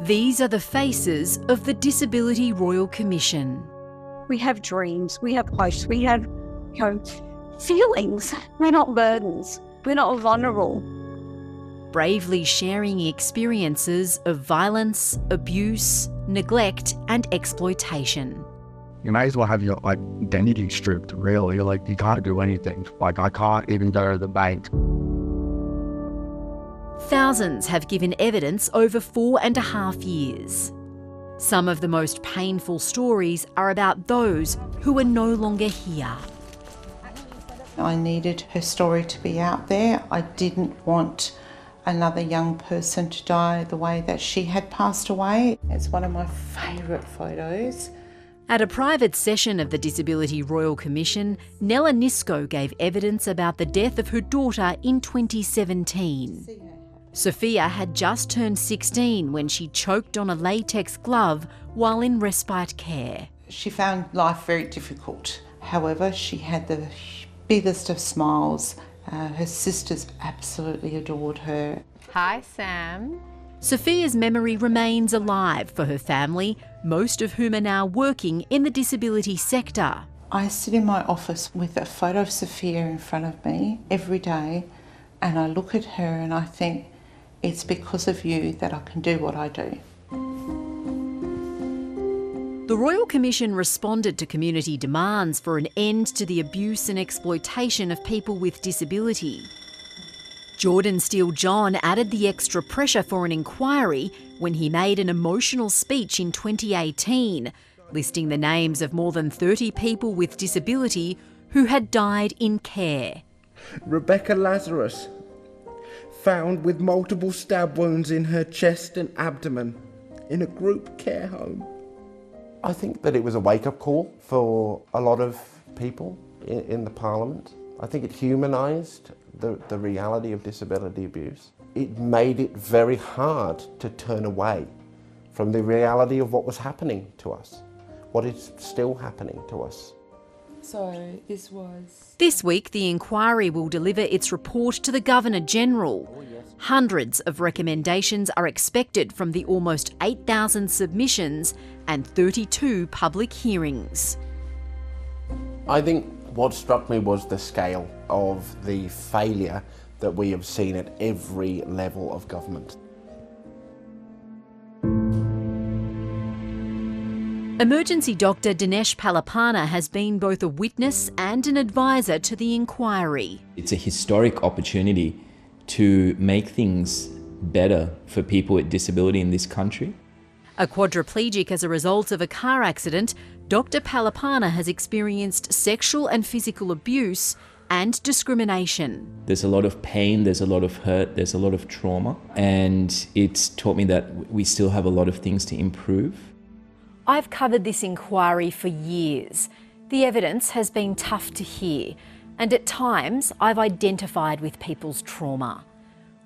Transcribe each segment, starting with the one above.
These are the faces of the Disability Royal Commission. We have dreams, we have hopes, we have feelings. We're not burdens, we're not vulnerable. Bravely sharing experiences of violence, abuse, neglect and exploitation. You might as well have your identity stripped, really. You can't do anything. I can't even go to the bank. Thousands have given evidence over 4.5 years. Some of the most painful stories are about those who are no longer here. I needed her story to be out there. I didn't want another young person to die the way that she had passed away. It's one of my favourite photos. At a private session of the Disability Royal Commission, Nella Nisco gave evidence about the death of her daughter in 2017. Sophia had just turned 16 when she choked on a latex glove while in respite care. She found life very difficult. However, she had the biggest of smiles. Her sisters absolutely adored her. Hi, Sam. Sophia's memory remains alive for her family, most of whom are now working in the disability sector. I sit in my office with a photo of Sophia in front of me every day, and I look at her and I think, it's because of you that I can do what I do. The Royal Commission responded to community demands for an end to the abuse and exploitation of people with disability. Jordan Steele-John added the extra pressure for an inquiry when he made an emotional speech in 2018, listing the names of more than 30 people with disability who had died in care. Rebecca Lazarus, found with multiple stab wounds in her chest and abdomen in a group care home. I think that it was a wake-up call for a lot of people in the Parliament. I think it humanised the reality of disability abuse. It made it very hard to turn away from the reality of what was happening to us, what is still happening to us. So This week, the inquiry will deliver its report to the Governor-General. Hundreds of recommendations are expected from the almost 8,000 submissions and 32 public hearings. I think what struck me was the scale of the failure that we have seen at every level of government. Emergency doctor Dinesh Palapana has been both a witness and an advisor to the inquiry. It's a historic opportunity to make things better for people with disability in this country. A quadriplegic as a result of a car accident, Dr. Palapana has experienced sexual and physical abuse and discrimination. There's a lot of pain, there's a lot of hurt, there's a lot of trauma, and it's taught me that we still have a lot of things to improve. I've covered this inquiry for years. The evidence has been tough to hear, and at times I've identified with people's trauma.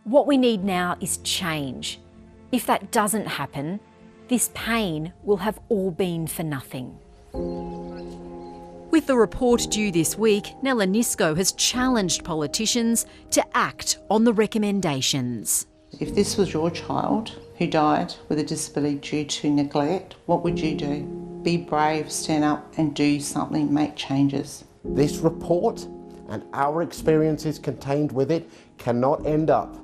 What we need now is change. If that doesn't happen, this pain will have all been for nothing. With the report due this week, Nella Nisco has challenged politicians to act on the recommendations. If this was your child who died with a disability due to neglect, what would you do? Be brave, stand up and do something, make changes. This report and our experiences contained with it cannot end up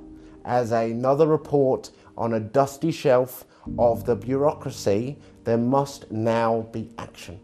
as another report on a dusty shelf of the bureaucracy. There must now be action.